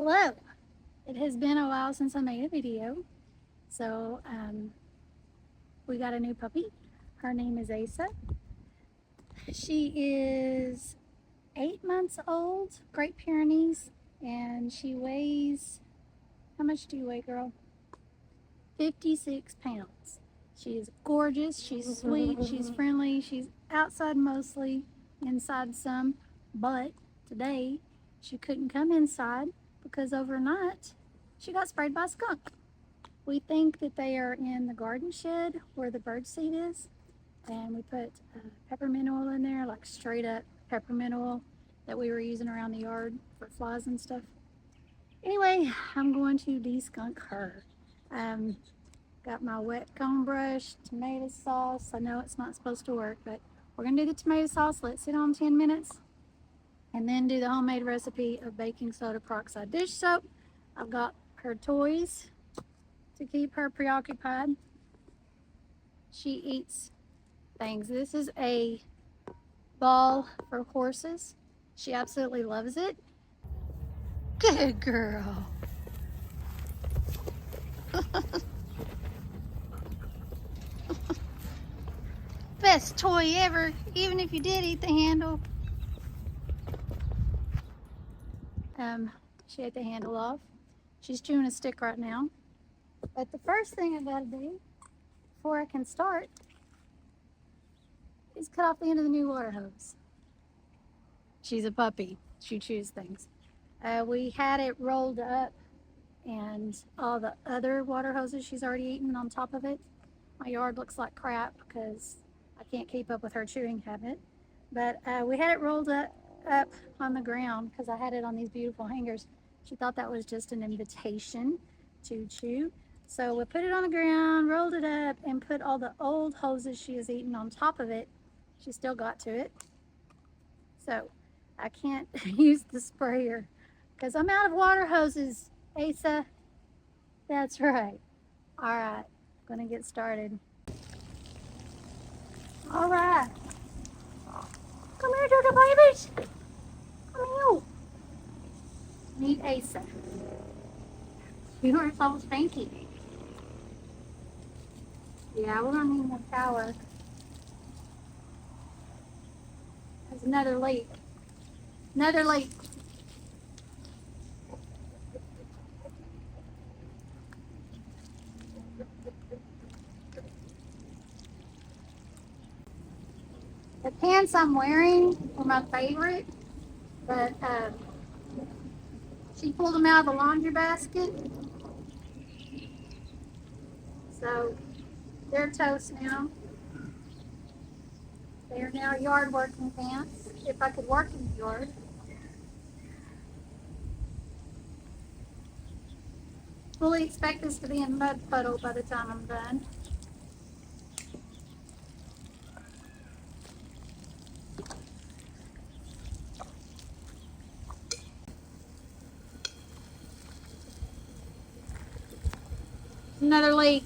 Hello! It has been a while since I made a video. So, we got a new puppy. Her name is Asa. She is 8 months old, Great Pyrenees, and she weighs, how much do you weigh, girl? 56 pounds. She is gorgeous, she's sweet, she's friendly, she's outside mostly, inside some, but today she couldn't come inside because overnight she got sprayed by a skunk. We think that they are in the garden shed where the bird seed is, and we put peppermint oil in there, like straight up peppermint oil that we were using around the yard for flies and stuff. Anyway, I'm going to de-skunk her. Got my wet comb brush, tomato sauce. I know it's not supposed to work, but we're gonna do the tomato sauce, let it sit on 10 minutes, and then do the homemade recipe of baking soda peroxide dish soap. I've got her toys to keep her preoccupied. She eats things. This is a ball for horses. She absolutely loves it. Good girl. Best toy ever, even if you did eat the handle. She ate the handle off. She's chewing a stick right now. But the first thing I gotta do before I can start is cut off the end of the new water hose. She's a puppy. She chews things. We had it rolled up and all the other water hoses she's already eaten on top of it. My yard looks like crap because I can't keep up with her chewing habit. But we had it rolled up on the ground because I had it on these beautiful hangers. She thought that was just an invitation to chew. So we put it on the ground, rolled it up, and put all the old hoses she has eaten on top of it. She still got to it. So I can't use the sprayer because I'm out of water hoses, Asa. That's right. All right, gonna get started. All right. Come here, turtle babies. Come here. Meet Asa. You are so stinky. Yeah, we're gonna need more power. There's another leak. Another leak. The pants I'm wearing are my favorite, but she pulled them out of the laundry basket. So they're toast now. They are now yard working pants, if I could work in the yard. Fully expect this to be a mud puddle by the time I'm done. Another leak.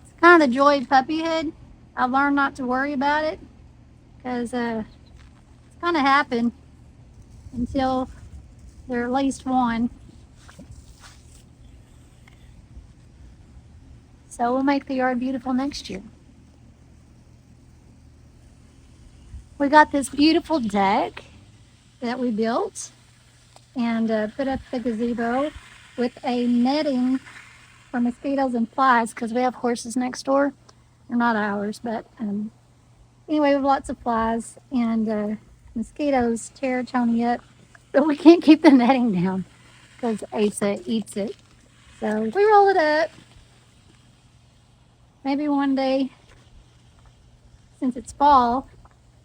It's kind of the joy of puppyhood. I've learned not to worry about it because it's kind of happened until they're at least one. So we'll make the yard beautiful next year. We got this beautiful deck that we built and put up the gazebo with a netting for mosquitoes and flies because we have horses next door. They're not ours, but anyway, we have lots of flies and mosquitoes tear Tony up, but we can't keep the netting down because Asa eats it. So we roll it up. Maybe one day, since it's fall,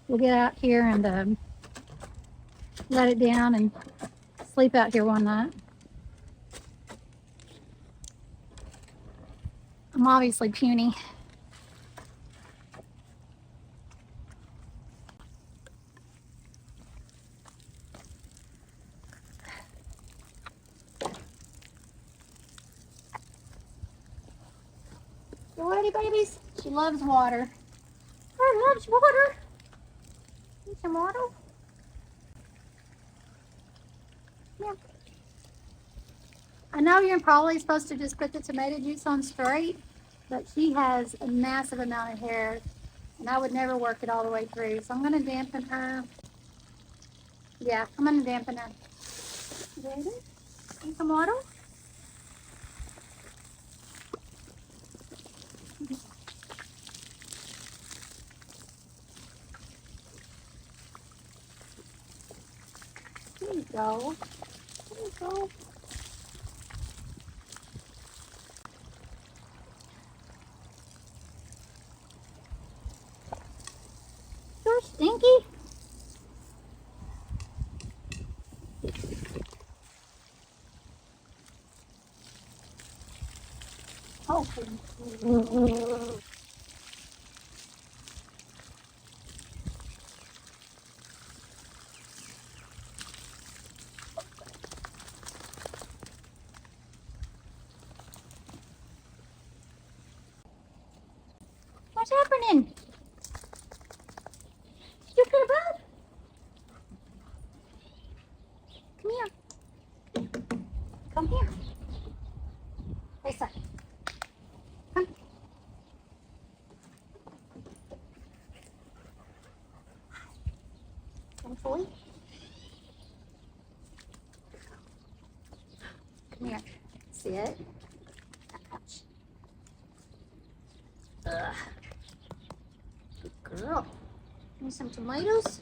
we'll get out here and let it down and sleep out here one night. I'm obviously puny. You ready, babies? She loves water. Her loves water. Need some water? Yeah. I know you're probably supposed to just put the tomato juice on straight, but she has a massive amount of hair, and I would never work it all the way through. So I'm going to dampen her. Yeah, I'm going to dampen her. Ready? Need some water? There you go. There you go. You're stinky. Oh. What's happening? You okay, bud? Come here. Come here. Hey, son. Come. Come, boy. Come here. Sit. Ouch. Ugh. Good girl. Need some tomatoes?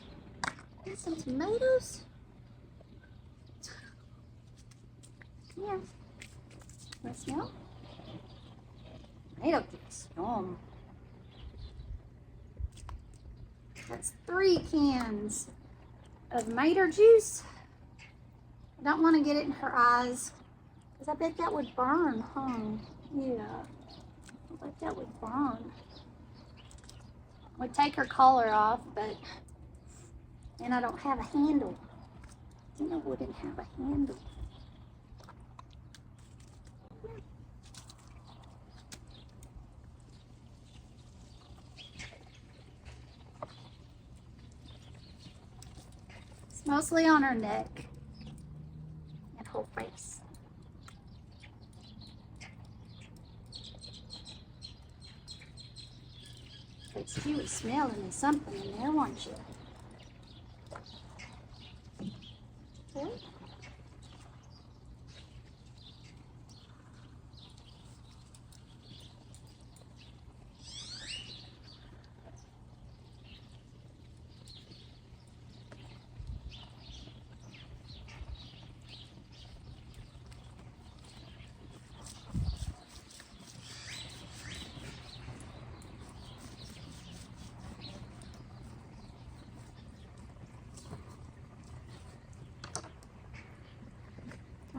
Need some tomatoes? Come here. Want to smell? Tomato juice. Yum. That's 3 cans of tomato juice. I don't want to get it in her eyes, because I bet that would burn, huh? Yeah. I bet that would burn. Would take her collar off, but then I don't have a handle. Then I wouldn't have a handle. It's mostly on her neck and whole face. But you was smelling something in there, weren't you? Okay.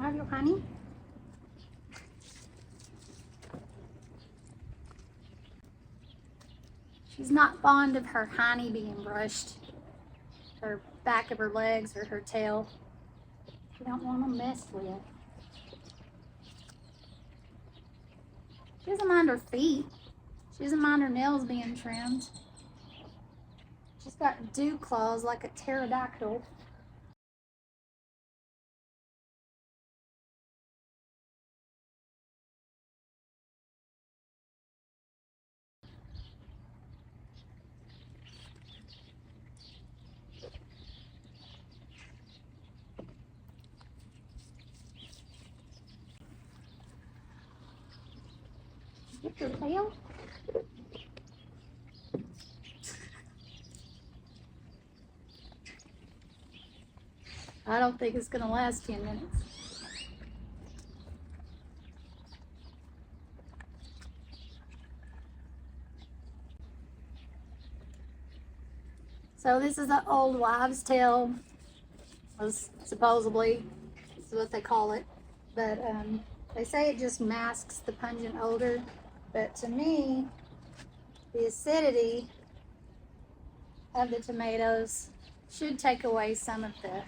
Have your honey? She's not fond of her hiney being brushed, her back of her legs or her tail. She don't want to mess with it. She doesn't mind her feet. She doesn't mind her nails being trimmed. She's got dew claws like a pterodactyl. Get your tail. I don't think it's gonna last 10 minutes. So this is an old wives' tale, supposedly, this is what they call it. But they say it just masks the pungent odor. But to me, the acidity of the tomatoes should take away some of the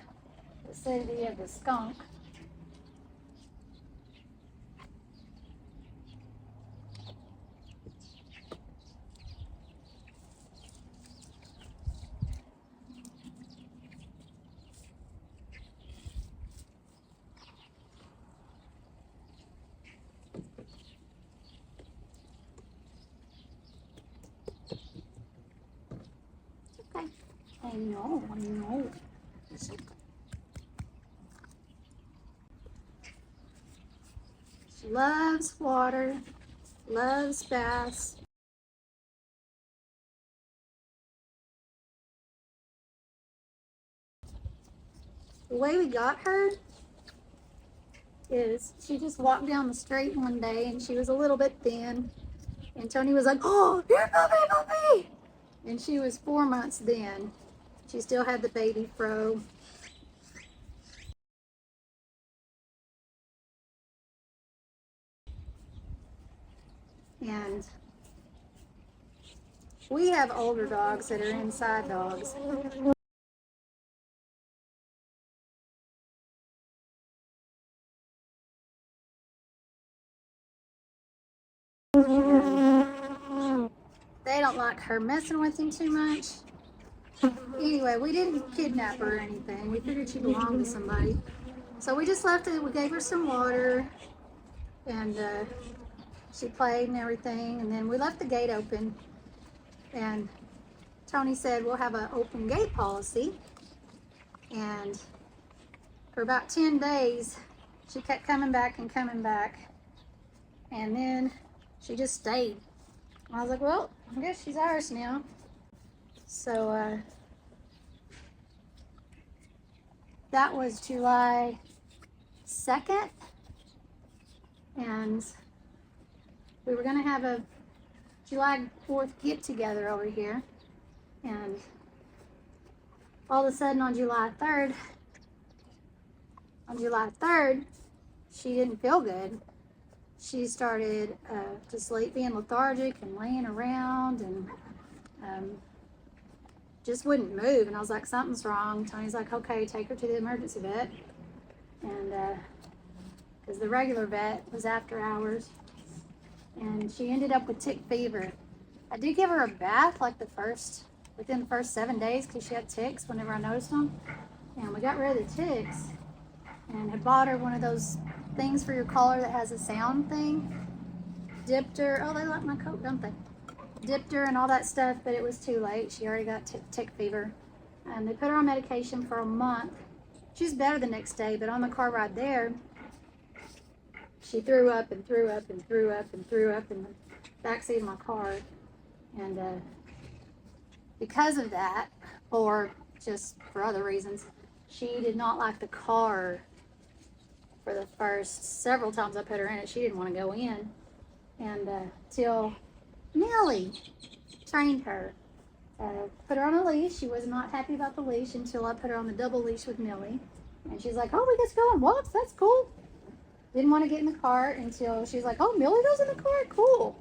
acidity of the skunk. know, I know. She loves water, loves baths. The way we got her is she just walked down the street one day and she was a little bit thin. And Tony was like, oh, here, puppy, puppy. And she was 4 months then. She still had the baby fro. And we have older dogs that are inside dogs. They don't like her messing with him too much. Anyway, we didn't kidnap her or anything. We figured she belonged to somebody. So we just left it. We gave her some water and she played and everything. And then we left the gate open. And Tony said, we'll have an open gate policy. And for about 10 days, she kept coming back and coming back. And then she just stayed. I was like, well, I guess she's ours now. So that was July 2nd. And we were going to have a July 4th get together over here. And all of a sudden on July 3rd, she didn't feel good. She started just being lethargic and laying around and just wouldn't move. And I was like, something's wrong. Tony's like, okay, take her to the emergency vet. And because the regular vet was after hours. And she ended up with tick fever. I did give her a bath like within the first 7 days because she had ticks whenever I noticed them. And we got rid of the ticks and had bought her one of those things for your collar that has a sound thing. Dipped her. Oh, they like my coat, don't they? Dipped her and all that stuff, but it was too late. She already got tick fever. And they put her on medication for a month. She was better the next day, but on the car ride there, she threw up and threw up and threw up and threw up in the backseat of my car. And because of that, or just for other reasons, she did not like the car for the first several times I put her in it. She didn't want to go in. And till Millie trained her. Put her on a leash. She was not happy about the leash until I put her on the double leash with Millie. And she's like, oh, we get to go on walks. That's cool. Didn't want to get in the car until she's like, oh, Millie goes in the car? Cool.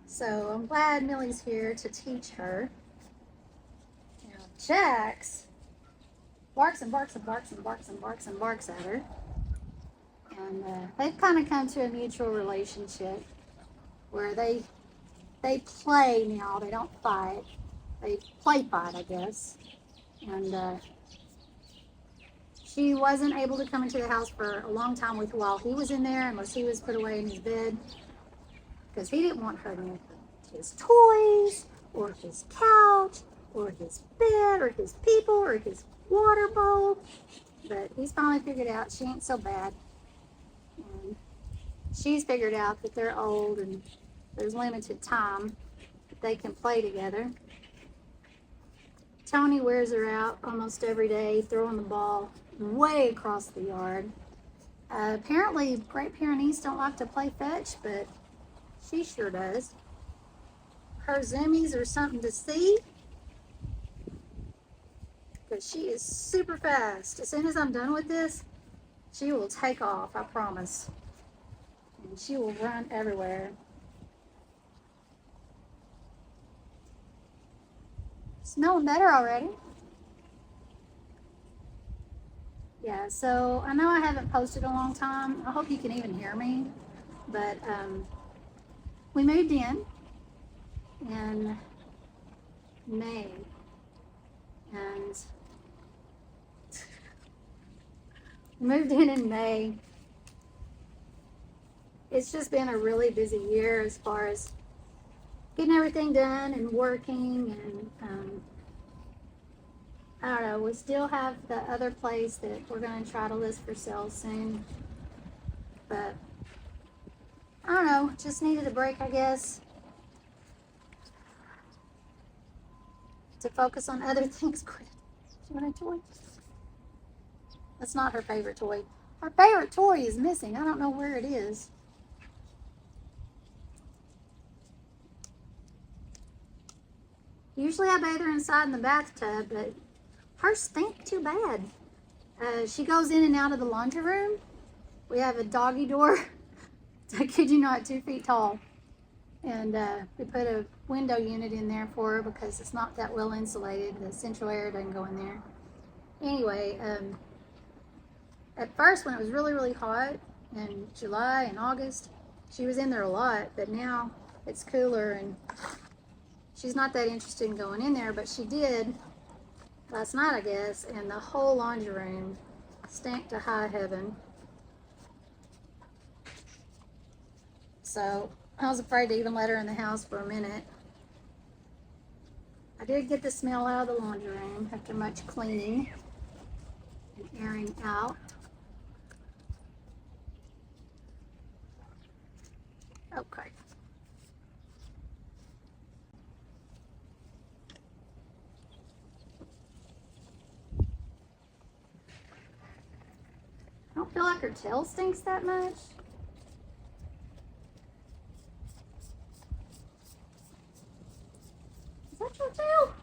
So I'm glad Millie's here to teach her. Now, Jax barks and barks and barks and barks and barks and barks at her. And they've kind of come to a mutual relationship where they play now. They don't fight. They play fight, I guess. And she wasn't able to come into the house for a long time while he was in there, unless he was put away in his bed, because he didn't want her near his toys, or his couch, or his bed, or his people, or his water bowl. But he's finally figured out she ain't so bad. And she's figured out that they're old and there's limited time that they can play together. Tony wears her out almost every day, throwing the ball way across the yard. Apparently, Great Pyrenees don't like to play fetch, but she sure does. Her zoomies are something to see, because she is super fast. As soon as I'm done with this, she will take off, I promise. And she will run everywhere. Smelling better already. Yeah, so I know I haven't posted a long time. I hope you can even hear me. But we moved in May. And moved in May. It's just been a really busy year as far as getting everything done and working and I don't know. We still have the other place that we're going to try to list for sale soon. But I don't know. Just needed a break, I guess, to focus on other things. She want a toy? That's not her favorite toy. Her favorite toy is missing. I don't know where it is. Usually I bathe her inside in the bathtub, but hers stink too bad. She goes in and out of the laundry room. We have a doggy door. I kid you not, 2 feet tall. And we put a window unit in there for her because it's not that well insulated. The central air doesn't go in there. Anyway, at first when it was really, really hot in July and August, she was in there a lot, but now it's cooler and she's not that interested in going in there, but she did last night, I guess, and the whole laundry room stank to high heaven. So I was afraid to even let her in the house for a minute. I did get the smell out of the laundry room after much cleaning and airing out. Okay. I don't feel like her tail stinks that much. Is that your tail?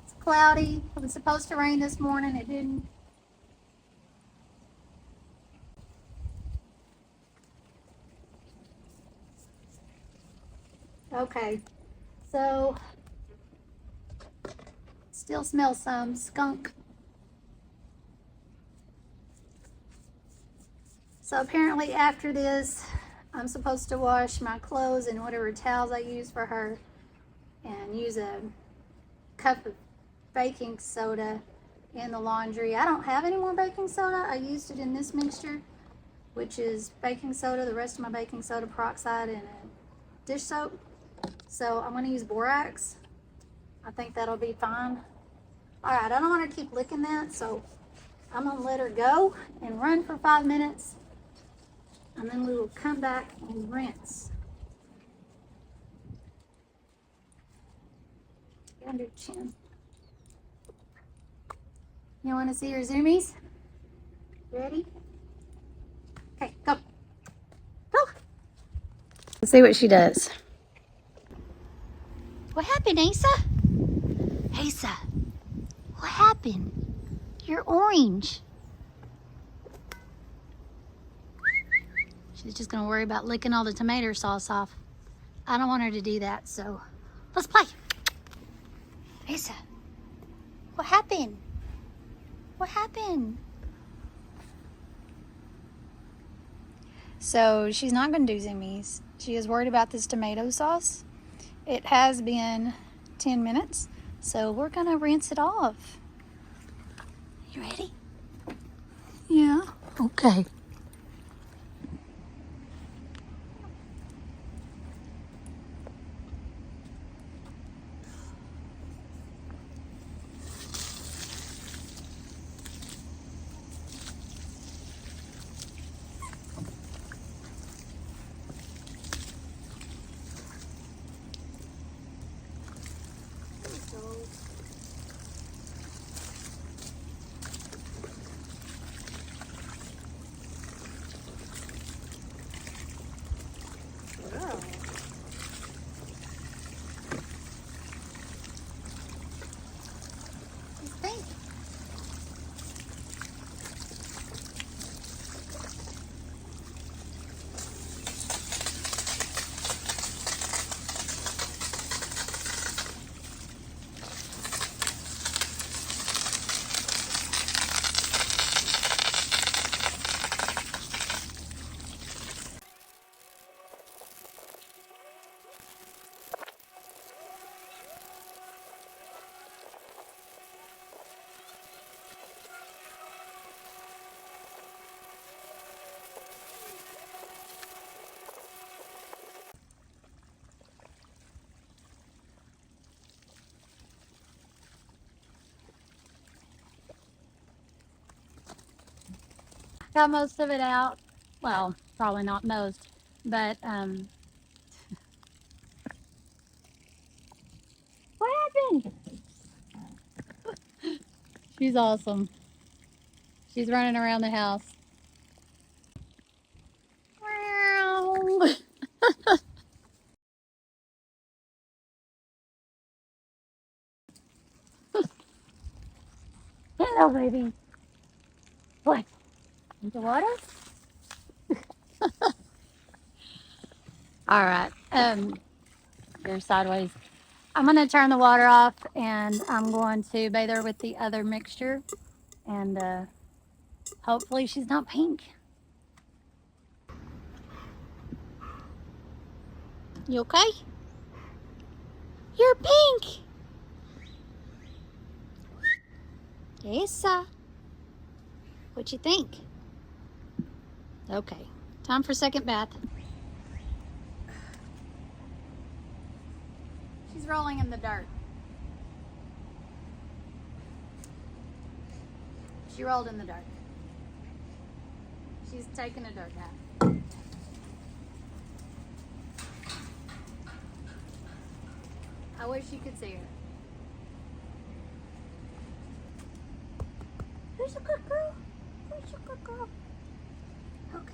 It's cloudy. It was supposed to rain this morning. It didn't. Okay, so still smells some skunk. So apparently after this, I'm supposed to wash my clothes and whatever towels I use for her and use a cup of baking soda in the laundry. I don't have any more baking soda. I used it in this mixture, which is baking soda, the rest of my baking soda, peroxide, and a dish soap. So I'm going to use borax. I think that'll be fine. All right, I don't want to keep licking that, so I'm going to let her go and run for 5 minutes, and then we will come back and rinse. Get under your chin. You want to see your zoomies? Ready? Okay, go. Go. Let's see what she does. What happened, Asa? Asa, what happened? You're orange. She's just gonna worry about licking all the tomato sauce off. I don't want her to do that, so let's play. Asa, what happened? What happened? So she's not gonna do zoomies. She is worried about this tomato sauce. It has been 10 minutes, so we're gonna rinse it off. You ready? Yeah, okay. Got most of it out. Well, probably not most, but what happened? She's awesome. She's running around the house. Hello, baby. What? Into water? All right. You're sideways. I'm gonna turn the water off, and I'm going to bathe her with the other mixture, and hopefully she's not pink. You okay? You're pink. Yes, what you think? Okay, time for second bath. She's rolling in the dirt. She rolled in the dirt. She's taking a dirt bath. I wish you could see her. Who's a good girl? Who's a good girl? Okay.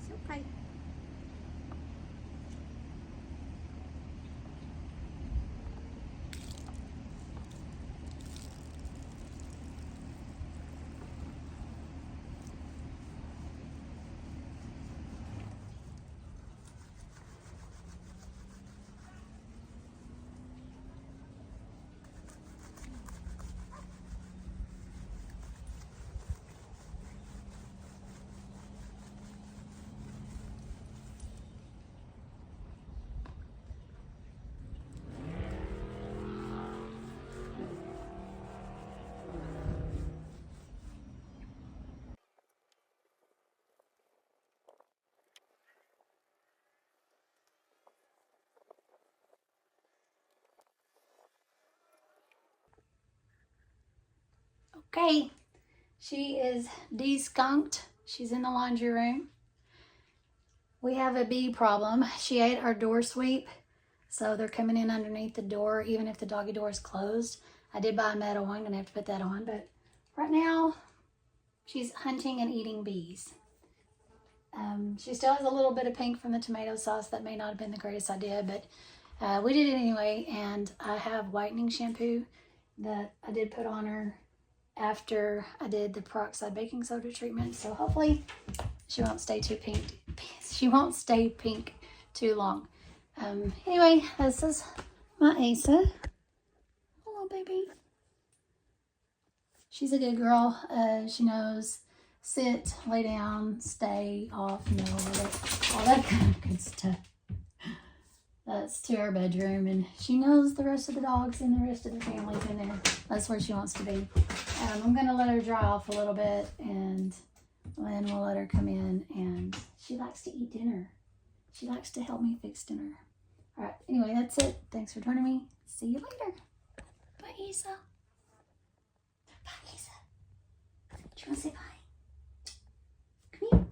It's okay. Okay, she is de-skunked. She's in the laundry room. We have a bee problem. She ate our door sweep, so they're coming in underneath the door, even if the doggy door is closed. I did buy a metal one, gonna have to put that on, but right now she's hunting and eating bees. She still has a little bit of pink from the tomato sauce. That may not have been the greatest idea, but we did it anyway, and I have whitening shampoo that I did put on her after I did the peroxide baking soda treatment, so hopefully she won't stay too pink. She won't stay pink too long. Anyway, this is my Asa. Hello, baby. She's a good girl. She knows sit, lay down, stay, off, no, all that kind of good stuff. That's to her bedroom, and she knows the rest of the dogs and the rest of the family's in there. That's where she wants to be. I'm gonna let her dry off a little bit, and then we'll let her come in, and she likes to eat dinner. She likes to help me fix dinner. All right, anyway, that's it. Thanks for joining me. See you later. Bye, Isa. Bye, Isa. Do you want to say bye? Come here.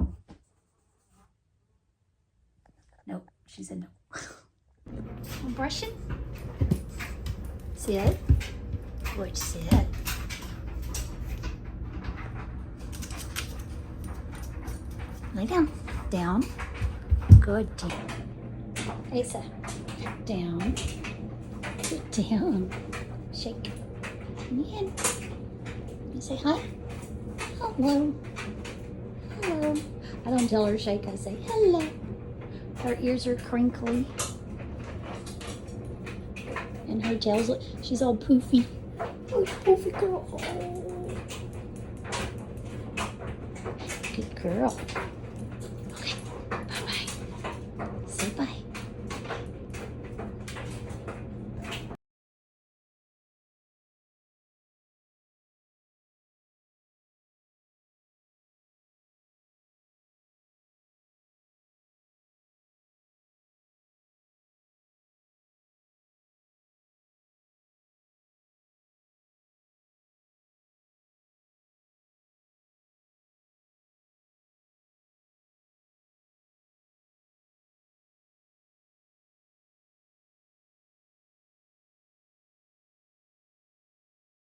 Nope, she said no. I'm brushing. Sit. Good, sit. Lay down. Down. Good, down. Asa. Down. Sit down. Shake. Come in. You say hi. Hello. Hello. I don't tell her shake. I say hello. Her ears are crinkly. And her tail's, she's all poofy. Oh, poofy girl. Oh. Good girl.